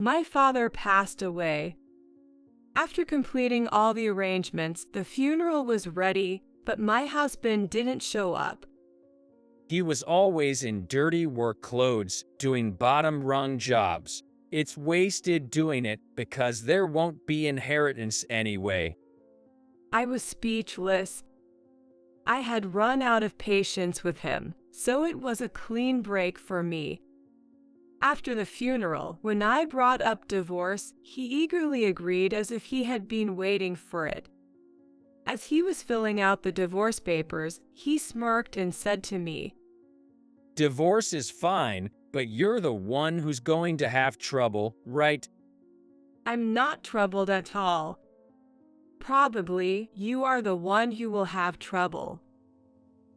My father passed away. After completing all the arrangements, the funeral was ready, but my husband didn't show up. He was always in dirty work clothes, doing bottom-rung jobs. It's wasted doing it because there won't be inheritance anyway. I was speechless. I had run out of patience with him, so it was a clean break for me. After the funeral, when I brought up divorce, he eagerly agreed as if he had been waiting for it. As he was filling out the divorce papers, he smirked and said to me, Divorce is fine, but you're the one who's going to have trouble, right? I'm not troubled at all. Probably, you are the one who will have trouble.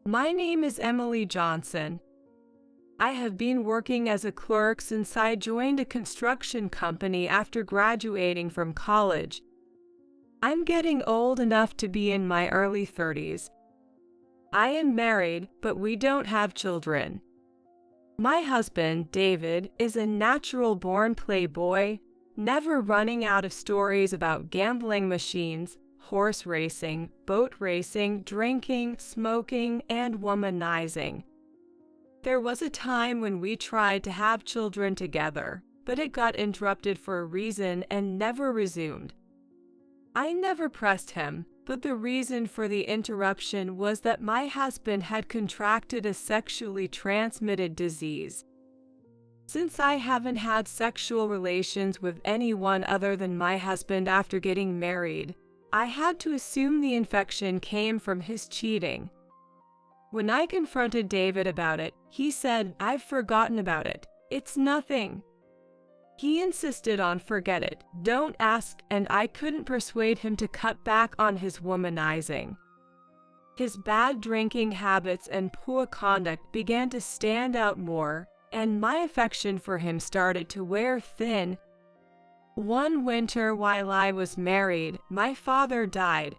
My name is Emily Johnson. I have been working as a clerk since I joined a construction company after graduating from college. I'm getting old enough to be in my early 30s. I am married, but we don't have children. My husband, David, is a natural-born playboy, never running out of stories about gambling machines, horse racing, boat racing, drinking, smoking, and womanizing. There was a time when we tried to have children together, but it got interrupted for a reason and never resumed. I never pressed him, but the reason for the interruption was that my husband had contracted a sexually transmitted disease. Since I haven't had sexual relations with anyone other than my husband after getting married, I had to assume the infection came from his cheating. When I confronted David about it, he said, "I've forgotten about it. It's nothing." He insisted on forget it, don't ask, and I couldn't persuade him to cut back on his womanizing. His bad drinking habits and poor conduct began to stand out more, and my affection for him started to wear thin. One winter while I was married, my father died.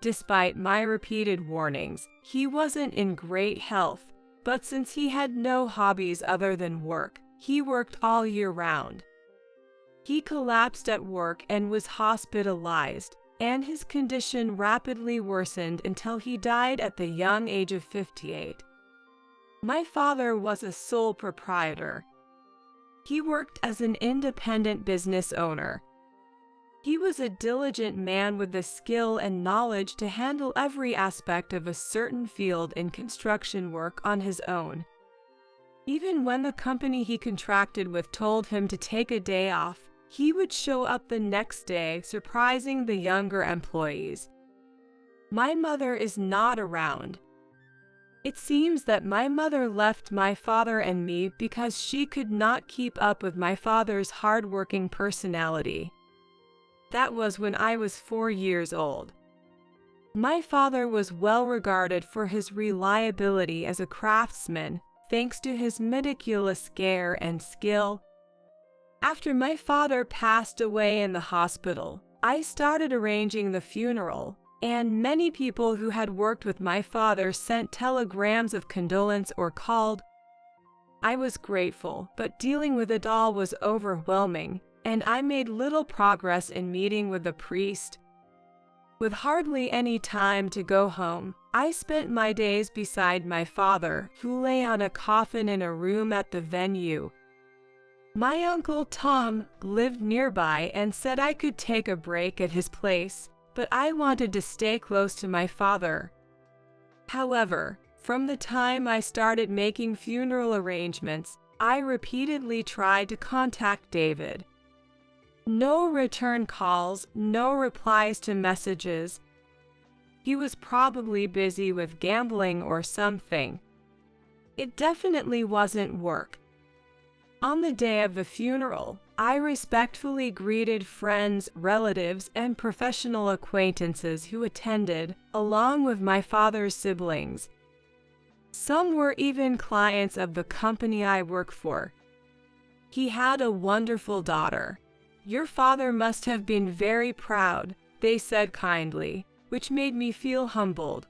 Despite my repeated warnings, he wasn't in great health, but since he had no hobbies other than work, he worked all year round. He collapsed at work and was hospitalized, and his condition rapidly worsened until he died at the young age of 58. My father was a sole proprietor. He worked as an independent business owner. He was a diligent man with the skill and knowledge to handle every aspect of a certain field in construction work on his own. Even when the company he contracted with told him to take a day off, he would show up the next day, surprising the younger employees. My mother is not around. It seems that my mother left my father and me because she could not keep up with my father's hard-working personality. That was when I was 4 years old. My father was well regarded for his reliability as a craftsman, thanks to his meticulous care and skill. After my father passed away in the hospital, I started arranging the funeral, and many people who had worked with my father sent telegrams of condolence or called. I was grateful, but dealing with it all was overwhelming, and I made little progress in meeting with the priest. With hardly any time to go home, I spent my days beside my father, who lay on a coffin in a room at the venue. My uncle Tom lived nearby and said I could take a break at his place, but I wanted to stay close to my father. However, from the time I started making funeral arrangements, I repeatedly tried to contact David. No return calls, no replies to messages. He was probably busy with gambling or something. It definitely wasn't work. On the day of the funeral, I respectfully greeted friends, relatives, and professional acquaintances who attended, along with my father's siblings. Some were even clients of the company I work for. He had a wonderful daughter. "Your father must have been very proud," they said kindly, which made me feel humbled.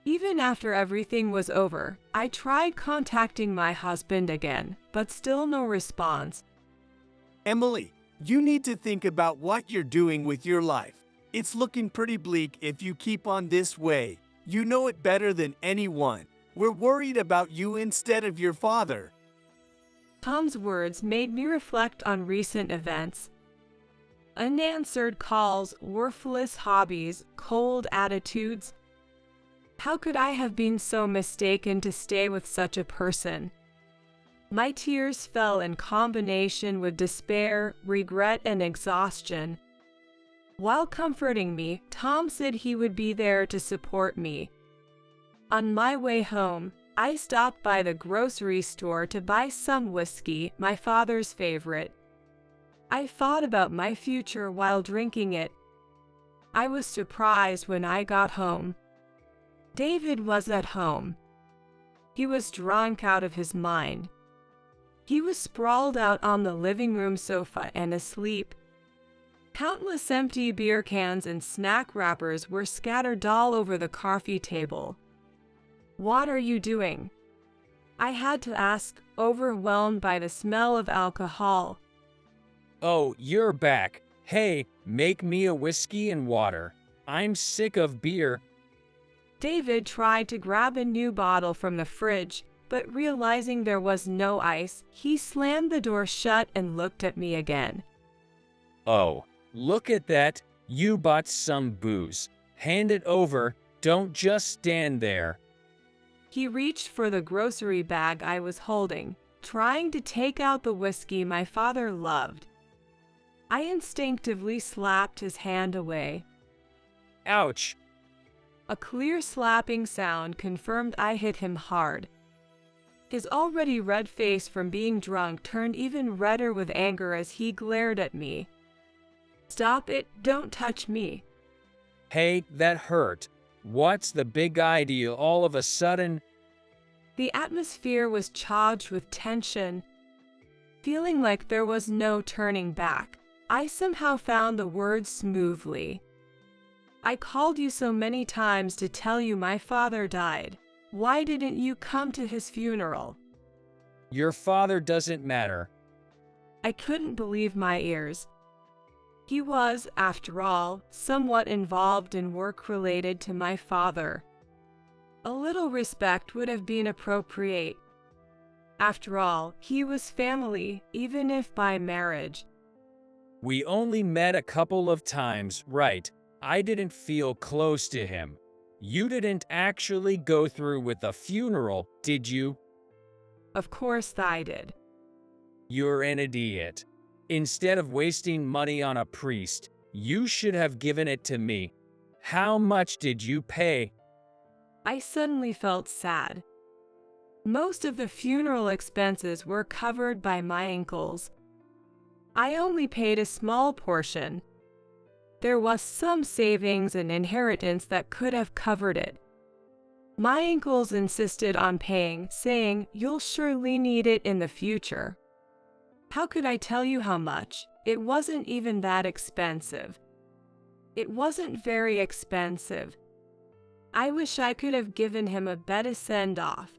Even after everything was over, I tried contacting my husband again, but still no response. Emily, you need to think about what you're doing with your life. It's looking pretty bleak if you keep on this way. You know it better than anyone. We're worried about you instead of your father. Tom's words made me reflect on recent events. Unanswered calls, worthless hobbies, cold attitudes. How could I have been so mistaken to stay with such a person? My tears fell in combination with despair, regret, and exhaustion. While comforting me, Tom said he would be there to support me. On my way home, I stopped by the grocery store to buy some whiskey, my father's favorite. I thought about my future while drinking it. I was surprised when I got home. David was at home. He was drunk out of his mind. He was sprawled out on the living room sofa and asleep. Countless empty beer cans and snack wrappers were scattered all over the coffee table. "What are you doing?" I had to ask, overwhelmed by the smell of alcohol. Oh, you're back. Hey, make me a whiskey and water. I'm sick of beer. David tried to grab a new bottle from the fridge, but realizing there was no ice, he slammed the door shut and looked at me again. Oh, look at that. You bought some booze. Hand it over. Don't just stand there. He reached for the grocery bag I was holding, trying to take out the whiskey my father loved. I instinctively slapped his hand away. Ouch. A clear slapping sound confirmed I hit him hard. His already red face from being drunk turned even redder with anger as he glared at me. "Stop it, don't touch me." Hey, that hurt. What's the big idea all of a sudden? The atmosphere was charged with tension. Feeling like there was no turning back, I somehow found the words smoothly. "I called you so many times to tell you my father died. Why didn't you come to his funeral?" Your father doesn't matter. I couldn't believe my ears. He was, after all, somewhat involved in work related to my father. A little respect would have been appropriate. After all, he was family, even if by marriage. We only met a couple of times, right? I didn't feel close to him. You didn't actually go through with the funeral, did you? Of course I did. You're an idiot. Instead of wasting money on a priest, you should have given it to me. How much did you pay? I suddenly felt sad. Most of the funeral expenses were covered by my uncles. I only paid a small portion. There was some savings and inheritance that could have covered it. My uncles insisted on paying, saying, "You'll surely need it in the future." How could I tell you how much? It wasn't even that expensive. It wasn't very expensive. I wish I could have given him a better send-off.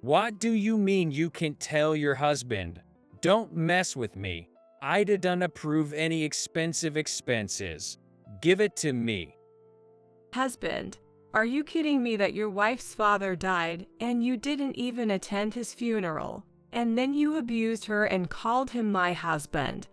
What do you mean you can tell your husband? Don't mess with me. I didn't approve any expensive expenses. Give it to me. Husband, are you kidding me that your wife's father died and you didn't even attend his funeral? And then you abused her and called him my husband.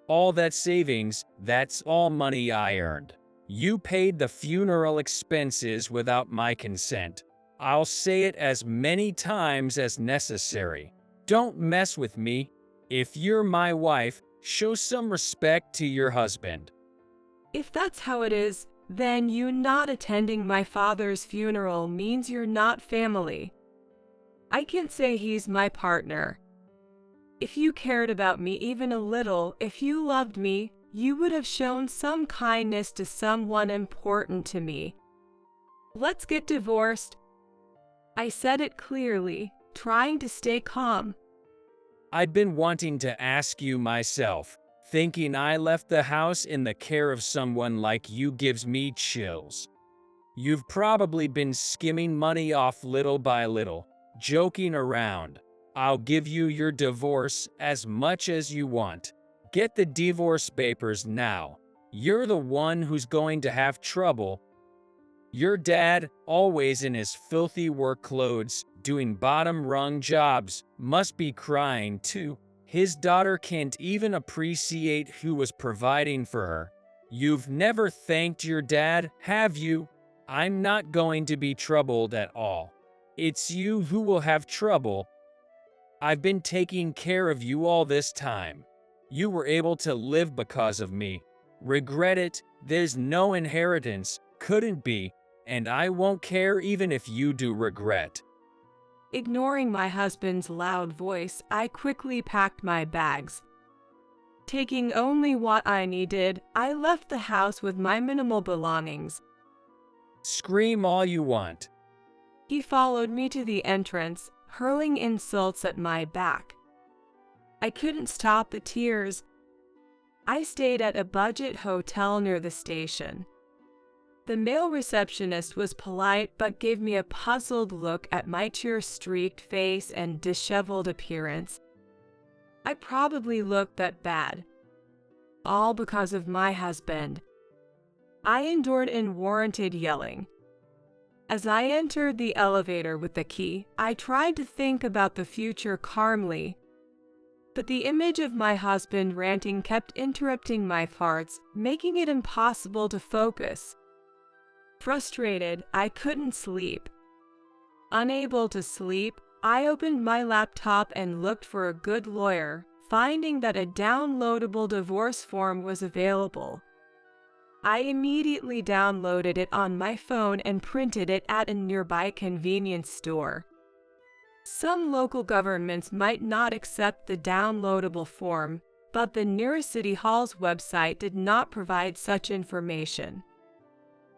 All that savings, that's all money I earned. You paid the funeral expenses without my consent. I'll say it as many times as necessary. Don't mess with me. If you're my wife, show some respect to your husband. If that's how it is, then you not attending my father's funeral means you're not family. I can say he's my partner. If you cared about me even a little, if you loved me, you would have shown some kindness to someone important to me. Let's get divorced. I said it clearly, trying to stay calm. I'd been wanting to ask you myself. Thinking I left the house in the care of someone like you gives me chills. You've probably been skimming money off little by little, joking around. I'll give you your divorce as much as you want. Get the divorce papers now. You're the one who's going to have trouble. Your dad, always in his filthy work clothes, doing bottom-rung jobs, must be crying too. His daughter can't even appreciate who was providing for her. You've never thanked your dad, have you? I'm not going to be troubled at all. It's you who will have trouble. I've been taking care of you all this time. You were able to live because of me. Regret it, there's no inheritance, couldn't be, and I won't care even if you do regret. Ignoring my husband's loud voice, I quickly packed my bags. Taking only what I needed, I left the house with my minimal belongings. Scream all you want. He followed me to the entrance, hurling insults at my back. I couldn't stop the tears. I stayed at a budget hotel near the station. The male receptionist was polite but gave me a puzzled look at my tear-streaked face and disheveled appearance. I probably looked that bad. All because of my husband. I endured unwarranted yelling. As I entered the elevator with the key, I tried to think about the future calmly. But the image of my husband ranting kept interrupting my thoughts, making it impossible to focus. Frustrated, I couldn't sleep. Unable to sleep, I opened my laptop and looked for a good lawyer, finding that a downloadable divorce form was available. I immediately downloaded it on my phone and printed it at a nearby convenience store. Some local governments might not accept the downloadable form, but the nearest City Hall's website did not provide such information.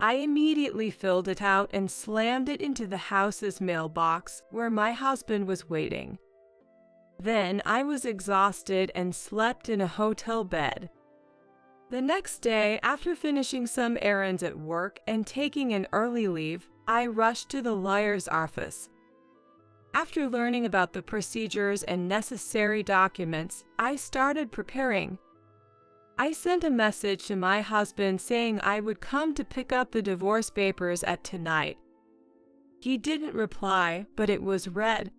I immediately filled it out and slammed it into the house's mailbox where my husband was waiting. Then I was exhausted and slept in a hotel bed. The next day, after finishing some errands at work and taking an early leave, I rushed to the lawyer's office. After learning about the procedures and necessary documents, I started preparing. I sent a message to my husband saying I would come to pick up the divorce papers at tonight. He didn't reply, but it was read.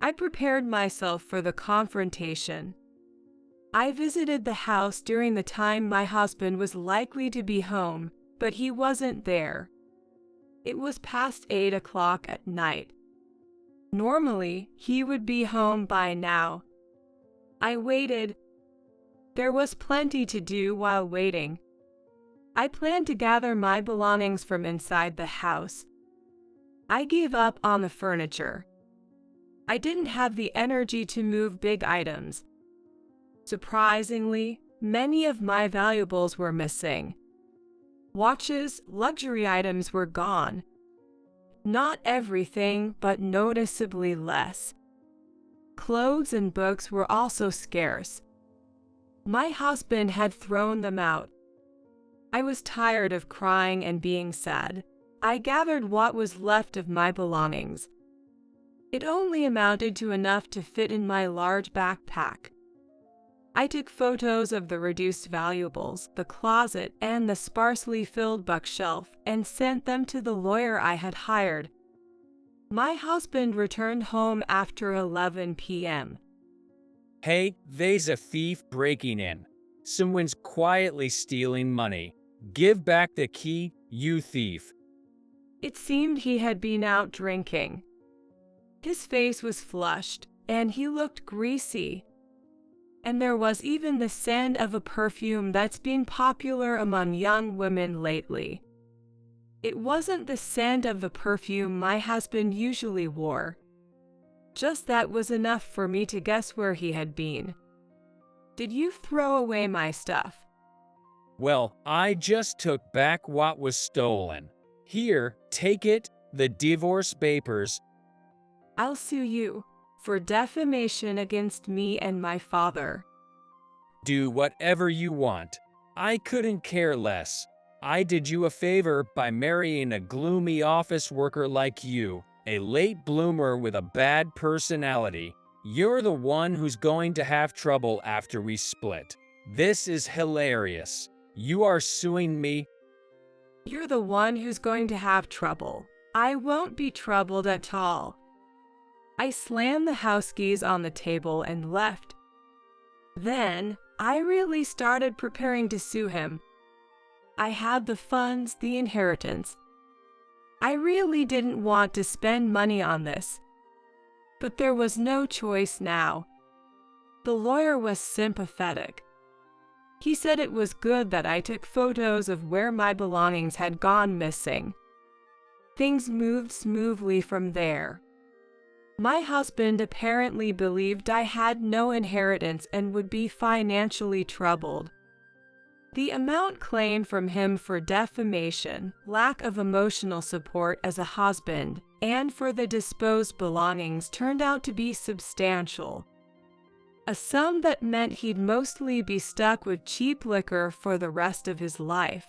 I prepared myself for the confrontation. I visited the house during the time my husband was likely to be home, but he wasn't there. It was past 8 o'clock at night. Normally, he would be home by now. I waited. There was plenty to do while waiting. I planned to gather my belongings from inside the house. I gave up on the furniture. I didn't have the energy to move big items. Surprisingly, many of my valuables were missing. Watches, luxury items were gone. Not everything, but noticeably less. Clothes and books were also scarce. My husband had thrown them out. I was tired of crying and being sad. I gathered what was left of my belongings. It only amounted to enough to fit in my large backpack. I took photos of the reduced valuables, the closet, and the sparsely filled bookshelf and sent them to the lawyer I had hired. My husband returned home after 11 p.m. Hey, there's a thief breaking in. Someone's quietly stealing money. Give back the key, you thief. It seemed he had been out drinking. His face was flushed, and he looked greasy. And there was even the scent of a perfume that's been popular among young women lately. It wasn't the scent of the perfume my husband usually wore. Just that was enough for me to guess where he had been. Did you throw away my stuff? Well, I just took back what was stolen. Here, take it, the divorce papers. I'll sue you for defamation against me and my father. Do whatever you want. I couldn't care less. I did you a favor by marrying a gloomy office worker like you. A late bloomer with a bad personality. You're the one who's going to have trouble after we split. This is hilarious. You are suing me? You're the one who's going to have trouble. I won't be troubled at all. I slammed the house keys on the table and left. Then, I really started preparing to sue him. I had the funds, the inheritance. I really didn't want to spend money on this. But there was no choice now. The lawyer was sympathetic. He said it was good that I took photos of where my belongings had gone missing. Things moved smoothly from there. My husband apparently believed I had no inheritance and would be financially troubled. The amount claimed from him for defamation, lack of emotional support as a husband, and for the disposed belongings turned out to be substantial. A sum that meant he'd mostly be stuck with cheap liquor for the rest of his life.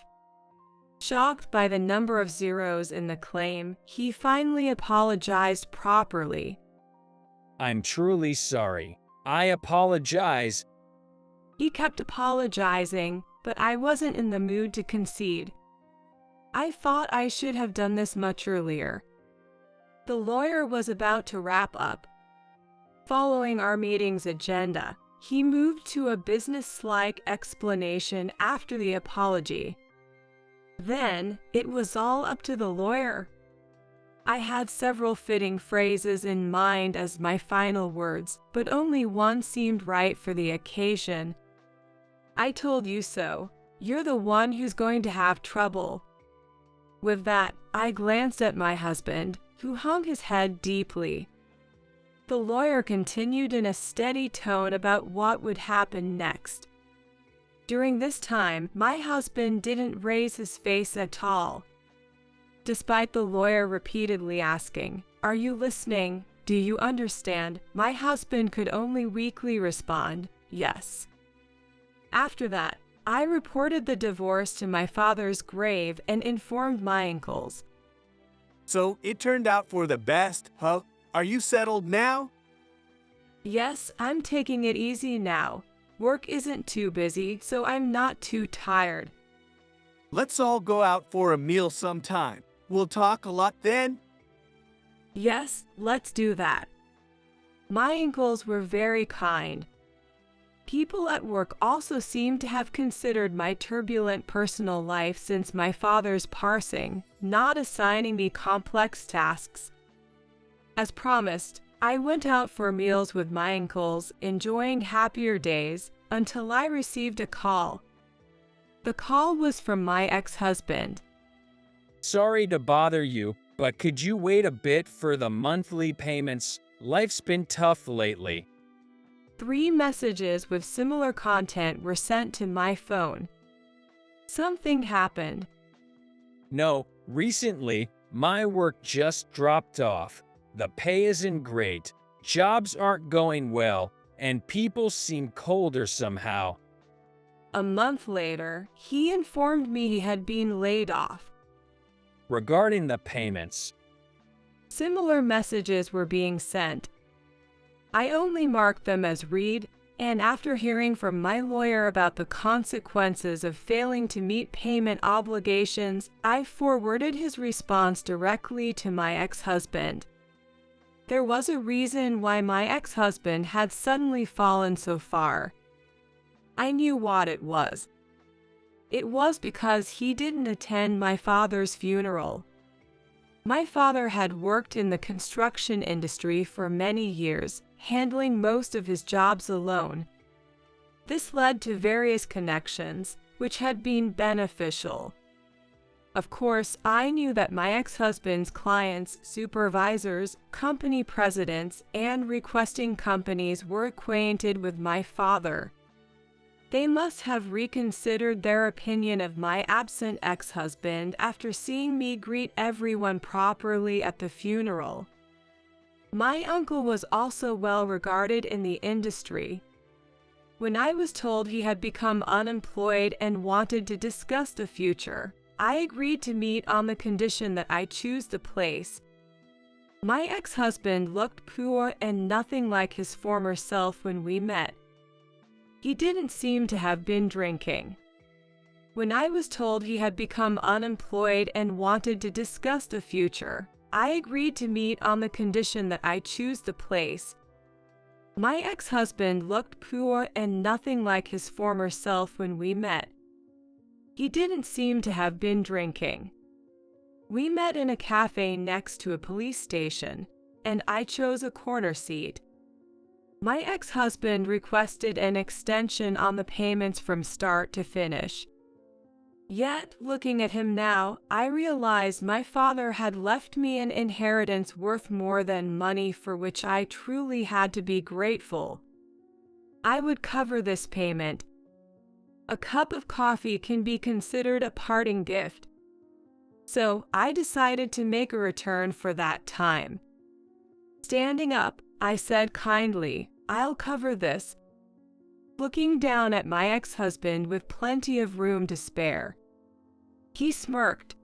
Shocked by the number of zeros in the claim, he finally apologized properly. I'm truly sorry. I apologize. He kept apologizing, but I wasn't in the mood to concede. I thought I should have done this much earlier. The lawyer was about to wrap up. Following our meeting's agenda, he moved to a business-like explanation after the apology. Then, it was all up to the lawyer. I had several fitting phrases in mind as my final words, but only one seemed right for the occasion. I told you so. You're the one who's going to have trouble. With that, I glanced at my husband, who hung his head deeply. The lawyer continued in a steady tone about what would happen next. During this time, my husband didn't raise his face at all. Despite the lawyer repeatedly asking, "Are you listening? Do you understand?" my husband could only weakly respond, "Yes." After that, I reported the divorce to my father's grave and informed my uncles. So it turned out for the best, huh? Are you settled now? Yes, I'm taking it easy now. Work isn't too busy, so I'm not too tired. Let's all go out for a meal sometime. We'll talk a lot then. Yes, let's do that. My uncles were very kind. People at work also seemed to have considered my turbulent personal life since my father's passing, not assigning me complex tasks. As promised, I went out for meals with my uncles, enjoying happier days, until I received a call. The call was from my ex-husband. Sorry to bother you, but could you wait a bit for the monthly payments? Life's been tough lately. 3 messages with similar content were sent to my phone. Something happened. No, recently, my work just dropped off. The pay isn't great, jobs aren't going well, and people seem colder somehow. A month later, he informed me he had been laid off. Regarding the payments, Similar messages were being sent. I only marked them as read, and after hearing from my lawyer about the consequences of failing to meet payment obligations, I forwarded his response directly to my ex-husband. There was a reason why my ex-husband had suddenly fallen so far. I knew what it was. It was because he didn't attend my father's funeral. My father had worked in the construction industry for many years, handling most of his jobs alone. This led to various connections, which had been beneficial. Of course, I knew that my ex-husband's clients, supervisors, company presidents, and requesting companies were acquainted with my father. They must have reconsidered their opinion of my absent ex-husband after seeing me greet everyone properly at the funeral. My uncle was also well regarded in the industry. When I was told he had become unemployed and wanted to discuss the future, I agreed to meet on the condition that I choose the place. My ex-husband looked poor and nothing like his former self when we met. He didn't seem to have been drinking. When I was told he had become unemployed and wanted to discuss the future, I agreed to meet on the condition that I choose the place. My ex-husband looked poor and nothing like his former self when we met. He didn't seem to have been drinking. We met in a cafe next to a police station, and I chose a corner seat. My ex-husband requested an extension on the payments from start to finish. Yet, looking at him now, I realized my father had left me an inheritance worth more than money for which I truly had to be grateful. I would cover this payment. A cup of coffee can be considered a parting gift. So, I decided to make a return for that time. Standing up, I said kindly, "I'll cover this," looking down at my ex-husband with plenty of room to spare. He smirked.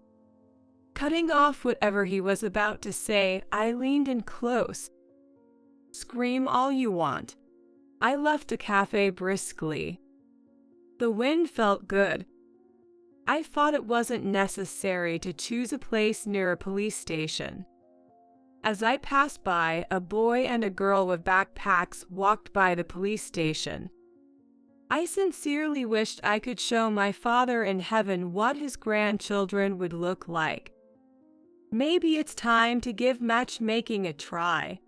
Cutting off whatever he was about to say, I leaned in close. "Scream all you want." I left the cafe briskly. The wind felt good. I thought it wasn't necessary to choose a place near a police station. As I passed by, a boy and a girl with backpacks walked by the police station. I sincerely wished I could show my father in heaven what his grandchildren would look like. Maybe it's time to give matchmaking a try.